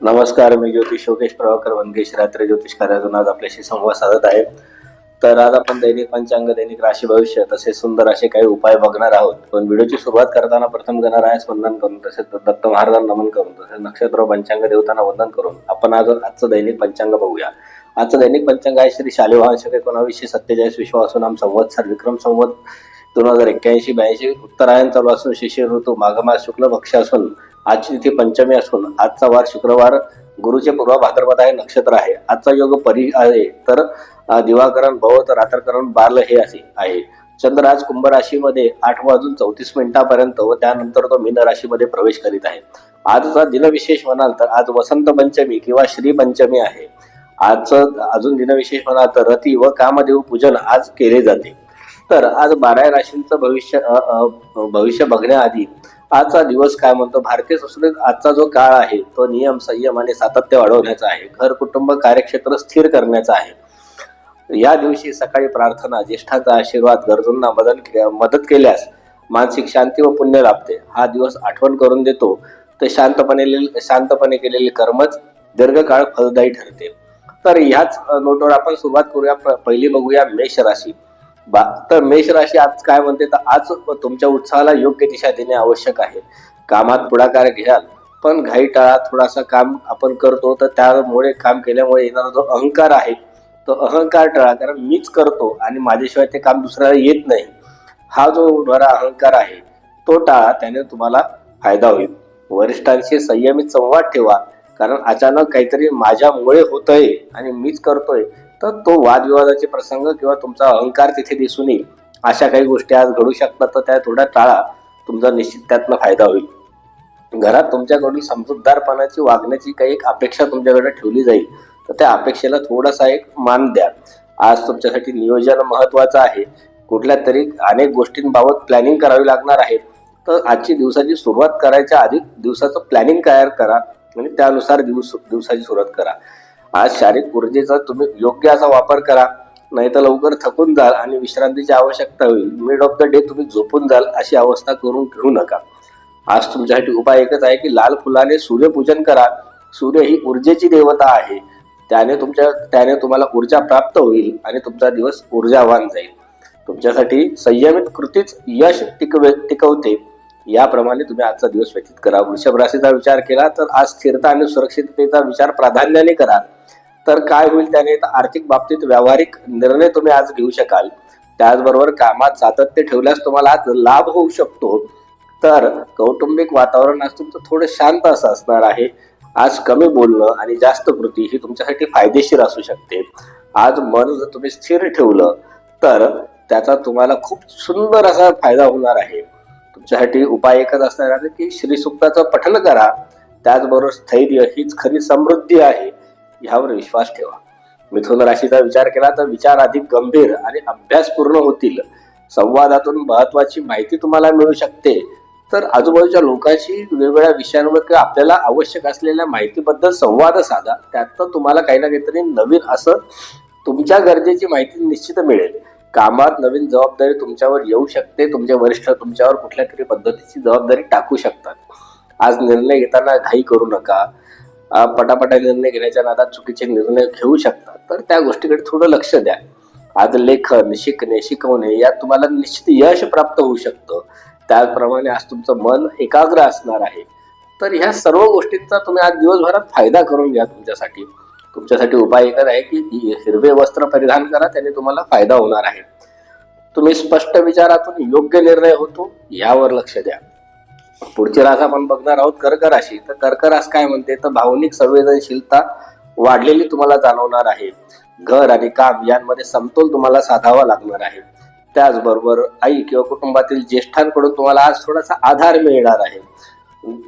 नमस्कार, मी ज्योतिष योगेश प्रभाकर वनगेश रात्री ज्योतिष कार्यातून आज आपल्याशी संवाद साधत आहे. तर आज आपण दैनिक पंचांग, दैनिक राशी भविष्य तसेच सुंदर असे काही उपाय बघणार आहोत. पण व्हिडिओची सुरुवात करताना प्रथम गणरायास वंदन करून, तसेच दत्त महाराजांना नमन करून, तसेच नक्षत्र पंचांग देवतांना वंदन करून आपण आजचं दैनिक पंचांग बघूया. आजचं दैनिक पंचांग आहे श्री शालिवाहन शक 1947 विश्वासू नाम संवत्सर विक्रम संवत 2081-82 उत्तरायण चालू असून शिशिर ऋतू माघमास शुक्ल पक्ष असून आजची तिथी पंचमी असून आजचा वार शुक्रवार, गुरुचे पूर्व भाद्रपद आहे, नक्षत्र आहे. आजचा योग परी आहे तर दिवाकरण भव तर रात्रकरण बाल हे असे आहे. चंद्र आज कुंभ राशीमध्ये 8:34 व त्यानंतर तो मीन राशीमध्ये प्रवेश करीत आहे. आजचा दिनविशेष म्हणाल तर आज वसंत पंचमी किंवा श्री पंचमी आहे. आजचं अजून दिनविशेष म्हणाल तर रती व कामदेव पूजन आज केले जाते. तर आज 12 राशींचं भविष्य बघण्याआधी आजचा दिवस काय म्हणतो. भारतीय संस्कृतीत आजचा जो काळ आहे तो नियम, संयम आणि सातत्य वाढवण्याचा आहे. घर, कुटुंब, कार्यक्षेत्र स्थिर करण्याचा आहे. या दिवशी सकाळी प्रार्थना, ज्येष्ठांचा आशीर्वाद, गरजूंना मदत केल्यास मानसिक शांती व पुण्य लाभते. हा दिवस आठवण करून देतो तर शांतपणे केलेले कर्मच दीर्घकाळ फलदायी ठरते. तर ह्याच नोटवर आपण सुरुवात करूया. पहिली बघूया मेष राशी. तर मेष राशी आज काय म्हणते तर आज तुमच्या उत्साहाला योग्य दिशा देणे आवश्यक आहे. कामात पुढाकार घ्याल पण घाई टाळा. थोडासा काम आपण करतो तर त्यामुळे काम केल्यामुळे येणारा जो अहंकार आहे तो अहंकार टाळा. कारण मीच करतो आणि माझ्याशिवाय ते काम दुसऱ्याला येत नाही, हा जो बरा अहंकार आहे तो टाळा. त्याने तुम्हाला फायदा होईल. वरिष्ठांशी संयमित संवाद ठेवा. कारण अचानक काहीतरी माझ्यामुळे होतंय आणि मीच करतोय तर तो वादविवादाचे प्रसंग किंवा तुमचा अहंकार तिथे दिसून येईल. अशा काही गोष्टी आज घडू शकतात तर त्या थोड्या टाळा. तुमचा निश्चित त्यातनं फायदा होईल. घरात तुमच्याकडून समजूतदारपणाची वागण्याची काही एक अपेक्षा तुमच्याकडे ठेवली जाईल तर त्या अपेक्षेला थोडासा एक मान द्या. आज तुमच्यासाठी नियोजन महत्वाचं आहे. कुठल्या तरी अनेक गोष्टींबाबत प्लॅनिंग करावी लागणार आहे. तर आजची दिवसाची सुरुवात करायच्या आधी दिवसाचं प्लॅनिंग तयार करा आणि त्यानुसार दिवसाची सुरुवात करा. आज शारीरिक ऊर्जेचा तुम्ही योग्य असा वापर करा, नाही तर लवकर थकून जाल आणि विश्रांतीची आवश्यकता होईल. मिड ऑफ द डे तुम्ही झोपून जाल अशी अवस्था करून घेऊ नका. आज तुमच्यासाठी उपाय एकच आहे की लाल फुलाने सूर्यपूजन करा. सूर्य ही ऊर्जेची देवता आहे. त्याने तुम्हाला ऊर्जा प्राप्त होईल आणि तुमचा दिवस ऊर्जावान जाईल. तुमच्यासाठी संयमित कृतीच यश टिकवते. याप्रमाणे तुम्ही आजचा दिवस व्यतीत करा. वृषभ राशीचा विचार केला तर आज स्थिरता आणि सुरक्षिततेचा विचार प्राधान्याने करा. तर काय होईल त्याने आर्थिक बाबतीत व्यावहारिक निर्णय तुम्ही आज घेऊ शकाल. त्याचबरोबर कामात सातत्य ठेवल्यास तुम्हाला आज लाभ होऊ शकतो. तर कौटुंबिक वातावरण आज तुमचं थोडं शांत असं असणार आहे. आज कमी बोलणं आणि जास्त कृती ही तुमच्यासाठी फायदेशीर असू शकते. आज मन जर तुम्ही स्थिर ठेवलं तर त्याचा तुम्हाला खूप सुंदर असा फायदा होणार आहे. तुमच्यासाठी उपाय एकच असणार आहे की श्री सूक्ताचं पठण करा. त्याचबरोबर स्थैर्य हीच खरी समृद्धी आहे, ह्यावर विश्वास ठेवा. मिथुन राशीचा विचार केला तर विचार अधिक गंभीर आणि अभ्यासपूर्ण होतील. संवादातून महत्वाची माहिती तुम्हाला मिळू शकते. तर आजूबाजूच्या लोकांशी वेगवेगळ्या विषयांवर किंवा आपल्याला आवश्यक असलेल्या माहितीबद्दल संवाद साधा. त्यातनं तुम्हाला काही ना काहीतरी नवीन असं तुमच्या गरजेची माहिती निश्चित मिळेल. कामात नवीन जबाबदारी तुमच्यावर येऊ शकते. तुमचे वरिष्ठ तुमच्यावर कुठल्या तरी पद्धतीची जबाबदारी टाकू शकतात. आज निर्णय घेताना घाई करू नका. पटापटा निर्णय घेण्याच्या नादात चुकीचे निर्णय घेऊ शकतात. तर त्या गोष्टीकडे थोडं लक्ष द्या. आज लेखन, शिकवणे यात तुम्हाला निश्चित यश प्राप्त होऊ शकतं. त्याचप्रमाणे आज तुमचं मन एकाग्र असणार आहे. तर ह्या सर्व गोष्टींचा तुम्ही आज दिवसभरात फायदा करून घ्या. तुमच्यासाठी उपाय एकच आहे की हिरवे वस्त्र परिधान करा. त्याने तुम्हाला फायदा होणार आहे. तुम्ही स्पष्ट विचारातून योग्य निर्णय होतो यावर लक्ष द्या. पुढची रास आपण बघणार आहोत कर्क राशी. तर कर्क रास काय म्हणते तर भावनिक संवेदनशीलता वाढलेली तुम्हाला जाणवणार आहे. घर आणि काम यांमध्ये समतोल तुम्हाला साधावा लागणार आहे. त्याचबरोबर आई किंवा कुटुंबातील ज्येष्ठांकडून तुम्हाला आज थोडासा आधार मिळणार आहे.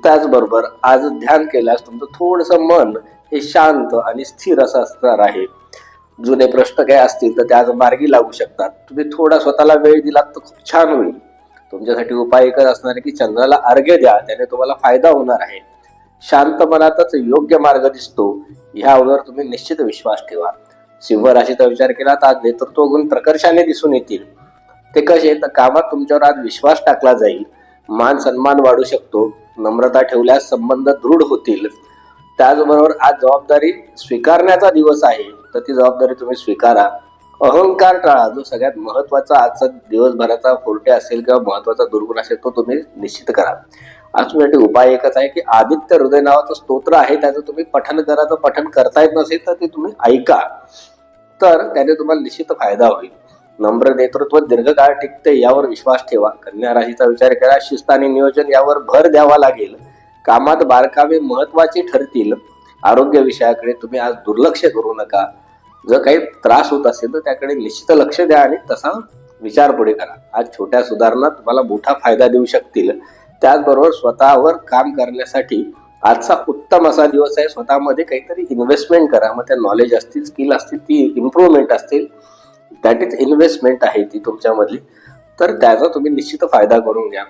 त्याचबरोबर आज ध्यान केल्यास तुमचं थोडंसं मन हे शांत आणि स्थिर असं असणार आहे. जुने प्रश्न काय असतील तर ते आज मार्गी लागू शकतात. तुम्ही थोडा स्वतःला वेळ दिलात तर खूप छान होईल. तुमच्यासाठी उपाय एकच असणार आहे की चंद्राला अर्घ्य द्या. त्याने तुम्हाला फायदा होणार आहे. शांत मनातच योग्य मार्ग दिसतो, ह्यावर तुम्ही निश्चित विश्वास ठेवा. सिंह राशीचा विचार केला तर आज नेतृत्व गुण प्रकर्षाने दिसून येतील. ते कसे तर कामात तुमच्यावर आज विश्वास टाकला जाईल. मान सन्मान वाढू शकतो. नम्रता ठेवल्यास संबंध दृढ होतील. त्याचबरोबर आज जबाबदारी स्वीकारण्याचा दिवस आहे, तर ती जबाबदारी तुम्ही स्वीकारा. अहंकार टाळा. जो सगळ्यात महत्वाचा आजचा दिवसभराचा फोर्टे असेल किंवा महत्वाचा दुर्गुण असेल तो तुम्ही निश्चित करा. आज तुमच्यासाठी उपाय एकच आहे की आदित्य हृदय नावाचं स्तोत्र आहे, त्याचं तुम्ही पठण करा. तर पठण करता येत नसेल तर ते तुम्ही ऐका, तर त्याने तुम्हाला निश्चित फायदा होईल. नम्र नेतृत्व दीर्घकाळ टिकते यावर विश्वास ठेवा. कन्या राशीचा विचार करा. शिस्त आणि नियोजन यावर भर द्यावा लागेल. कामात बारकावे महत्वाची ठरतील. आरोग्य विषयाकडे तुम्ही आज दुर्लक्ष करू नका. जर काही त्रास होत असेल तर त्याकडे निश्चित लक्ष द्या आणि तसा विचार पुढे करा. आज छोट्या सुधारणा तुम्हाला मोठा फायदा देऊ शकतील. त्याचबरोबर स्वतःवर काम करण्यासाठी आजचा उत्तम असा दिवस आहे. स्वतःमध्ये काहीतरी इन्व्हेस्टमेंट करा. मग त्या नॉलेज असतील, स्किल असतील, ती इम्प्रूव्हमेंट असतील, दॅट इज इन्व्हेस्टमेंट आहे ती तुमच्यामधली, तर त्याचा तुम्ही निश्चित फायदा करून घ्या.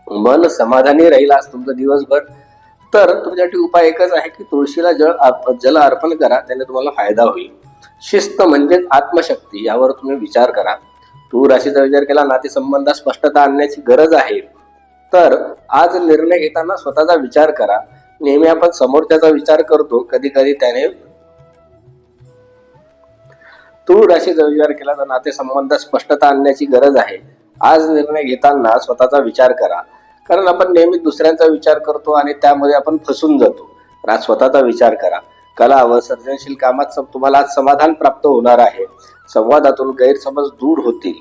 मन समाधानी राहील आज तुमचं दिवसभर. तर तुमच्यासाठी उपाय एकच आहे की तुळशीला जल अर्पण करा, त्याने तुम्हाला फायदा होईल. शिस्त म्हणजेच आत्मशक्ती यावर तुम्ही विचार करा. तूळ राशीचा विचार केला. नातेसंबंधात स्पष्टता आणण्याची गरज आहे. तर आज निर्णय घेताना स्वतःचा विचार करा. नेहमी आपण समोरच्याचा विचार करतो, कधी कधी त्याने तूळ राशीचा विचार केला तर नातेसंबंधात स्पष्टता आणण्याची गरज आहे. आज निर्णय घेताना स्वतःचा विचार करा, कारण आपण नेहमी दुसऱ्यांचा विचार करतो आणि त्यामध्ये आपण फसून जातो. तर आज स्वतःचा विचार करा. कला व सर्जनशील कामात तुम्हाला आज समाधान प्राप्त होणार आहे. संवादातून गैरसमज दूर होतील.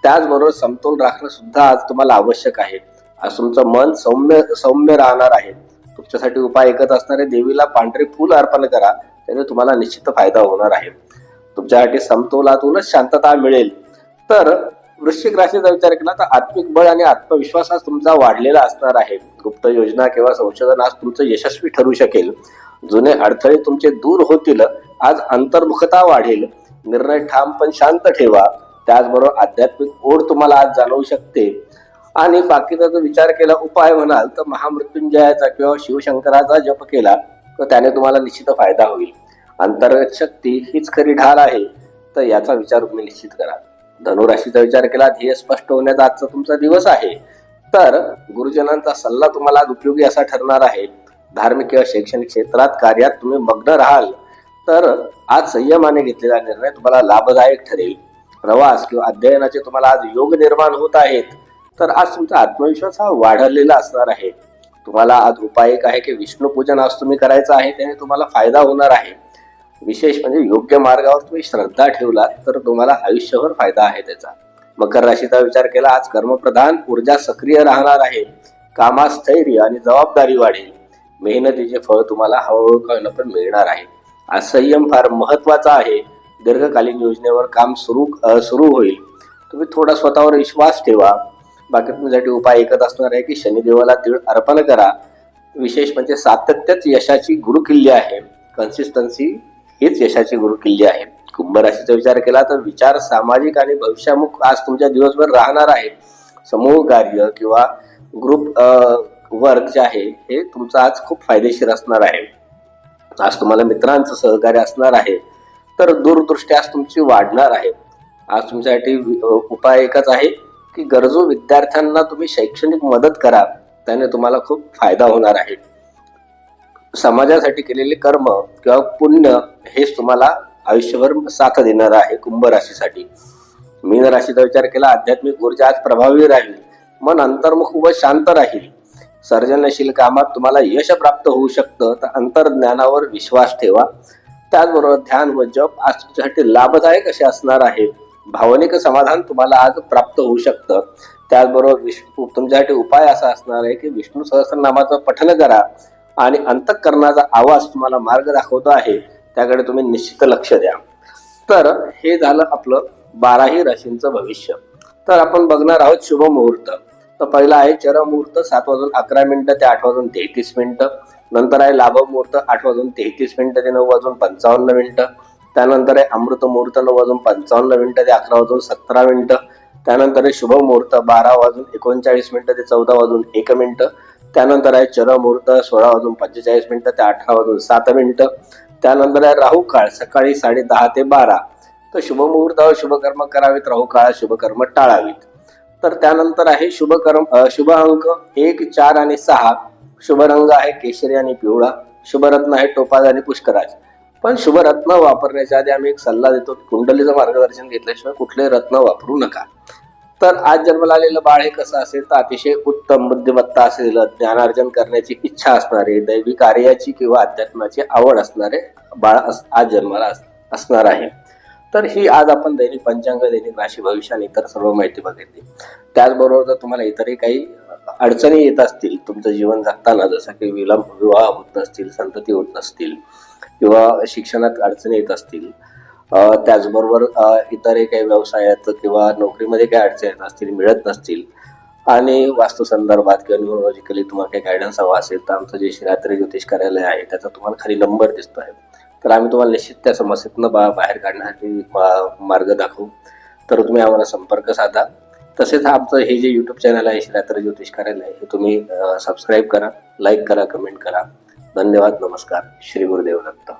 त्याचबरोबर समतोल राखणं सुद्धा आज तुम्हाला आवश्यक आहे. आज तुमचं मन सौम्य राहणार आहे. तुमच्यासाठी उपाय एकच असणार आहे. देवीला पांढरे फूल अर्पण करा, त्याने तुम्हाला निश्चित फायदा होणार आहे. तुमच्यासाठी समतोलातूनच शांतता मिळेल. तर वृश्चिक राशीचा विचार केला तर आत्मिक बळ आणि आत्मविश्वास आज तुमचा वाढलेला असणार आहे. गुप्त योजना किंवा संशोधन आज तुमचं यशस्वी ठरू शकेल. जुने अडथळे तुमचे दूर होतील. आज अंतर्मुखता वाढेल. निर्णय ठाम पण शांत ठेवा. त्याचबरोबर आध्यात्मिक ओढ तुम्हाला आज जाणवू शकते. आणि बाकीचा जर विचार केला उपाय म्हणाल तर महामृत्युंजयाचा किंवा शिवशंकराचा जप केला तर त्याने तुम्हाला निश्चित फायदा होईल. अंतर्गत शक्ती हीच खरी ढाल आहे, तर याचा विचार तुम्ही निश्चित करा. धनुराशीचा विचार केला. ध्येय स्पष्ट होण्याचा आजचा तुमचा दिवस आहे. तर गुरुजनांचा सल्ला तुम्हाला आज उपयोगी असा ठरणार आहे. धार्मिक किंवा शैक्षणिक क्षेत्रात कार्यात तुम्ही मग्न राहाल तर आज संयमाने घेतलेला निर्णय तुम्हाला लाभदायक ठरेल. प्रवास किंवा अध्ययनाचे तुम्हाला आज योग निर्माण होत आहेत. तर आज तुमचा आत्मविश्वास हा वाढलेला असणार आहे. तुम्हाला आज उपाय एक आहे की विष्णू पूजन आज तुम्ही करायचं आहे, त्याने तुम्हाला फायदा होणार आहे. विशेष म्हणजे योग्य मार्गावर तुम्ही श्रद्धा ठेवला तर तुम्हाला आयुष्यभर फायदा आहे त्याचा. मकर राशीचा विचार केला. आज कर्मप्रधान ऊर्जा सक्रिय राहणार आहे. कामात स्थैर्य आणि जबाबदारी वाढेल. मेहनतीचे फळ तुम्हाला हळूहळू पण मिळणार आहे. आज संयम फार महत्वाचा आहे. दीर्घकालीन योजनेवर काम सुरू होईल. तुम्ही थोडा स्वतःवर विश्वास ठेवा. बाकी तुमच्यासाठी उपाय एकच असणार आहे की शनिदेवाला तीळ अर्पण करा. विशेष म्हणजे सातत्यच यशाची गुरुकिल्ली आहे. कन्सिस्टन्सी हीच यशाची गुरुकिल्ली आहे. कुंभ राशीचा विचार केला तर विचार सामाजिक आणि भविष्यामुख आज तुमच्या दिवसभर राहणार आहे. समूह कार्य किंवा ग्रुप वर्क जे आहे हे तुमचं आज खूप फायदेशीर असणार आहे. आज तुम्हाला मित्रांचं सहकार्य असणार आहे. तर दूरदृष्टी आज तुमची वाढणार आहे. आज तुमच्यासाठी उपाय एकच आहे की गरजू विद्यार्थ्यांना तुम्ही शैक्षणिक मदत करा, त्याने तुम्हाला खूप फायदा होणार आहे. समाजासाठी केलेले कर्म किंवा पुण्य हेच तुम्हाला आयुष्यभर साथ देणार आहे. कुंभ राशीसाठी मीन राशीचा विचार केला. आध्यात्मिक ऊर्जा आज प्रभावी राहील. मन अंतर्मुख व शांत राहील. सर्जनशील कामात तुम्हाला यश प्राप्त होऊ शकतं. तर अंतर्ज्ञानावर विश्वास ठेवा. त्याचबरोबर ध्यान व जप आज तुमच्यासाठी लाभदायक असे असणार आहे. भावनिक समाधान तुम्हाला आज प्राप्त होऊ शकतं. त्याचबरोबर तुमच्यासाठी उपाय असा असणार आहे की विष्णू सहस्रनामाचं पठण करा आणि अंतःकरणाचा आवाज तुम्हाला मार्ग दाखवतो आहे, त्याकडे तुम्ही निश्चित लक्ष द्या. तर हे झालं आपलं 12ही राशींचं भविष्य. तर आपण बघणार आहोत शुभ मुहूर्त. तर पहिला आहे चर मुहूर्त 7:11 ते 8:33. नंतर आहे लाभ मुहूर्त 8:33 ते 9:55. त्यानंतर आहे अमृत मुहूर्त 9:55 ते 11:17. त्यानंतर आहे शुभ मुहूर्त 12:39 ते 14:01. त्यानंतर आहे चर मुहूर्त 16:45 ते 18:07. त्यानंतर आहे राहू काळ सकाळी 10:30 ते 12. तर शुभ मुहूर्तावर शुभकर्म करावेत, राहू काळात शुभकर्म टाळावीत. तर त्यानंतर आहे शुभ अंक 1, 4 आणि 6. शुभ रंग आहे केशरी आणि पिवळा. शुभरत्न आहे टोपाज आणि पुष्कराज. पण शुभरत्न वापरण्याच्या आधी आम्ही एक सल्ला देतो की कुंडलीचं मार्गदर्शन घेतल्याशिवाय कुठले रत्न वापरू नका. तर आज जन्माला आलेलं बाळ हे कसं असेल तर अतिशय उत्तम बुद्धिमत्ता असलेलं, ज्ञानार्जन करण्याची इच्छा असणारे, दैवी कार्याची किंवा अध्यात्माची आवड असणारे बाळ आज जन्माला असणार आहे. तर ही आज आपण दैनिक पंचांग, दैनिक राशी भविष्य आणि इतर सर्व माहिती बघितली. त्याचबरोबर जर तुम्हाला इतरही काही अडचणी येत असतील तुमचं जीवन जगताना, जसं की विवाह होत नसतील, संतती होत नसतील किंवा शिक्षणात अडचणी येत असतील, त्याचबरोबर इतरही काही व्यवसायात किंवा नोकरीमध्ये काही अडचणी येत असतील, मिळत नसतील आणि वास्तू संदर्भात किंवा न्यूरोलॉजिकली तुम्हाला काही गायडन्स हवा असेल तर आमचं जे श्रीरात्री ज्योतिष कार्यालय आहे त्याचा तुम्हाला खाली नंबर दिसतो आहे. तर आम्ही तुम्हाला निश्चित त्या समस्येतनं बाहेर काढण्यासाठी मार्ग दाखवू. तर तुम्ही आम्हाला संपर्क साधा. तसेच आमचं हे जे यूट्यूब चॅनल आहे श्रीरात्री ज्योतिष कार्यालय हे तुम्ही सबस्क्राईब करा, लाईक करा, कमेंट करा. धन्यवाद. नमस्कार. श्री गुरुदेव दत्त.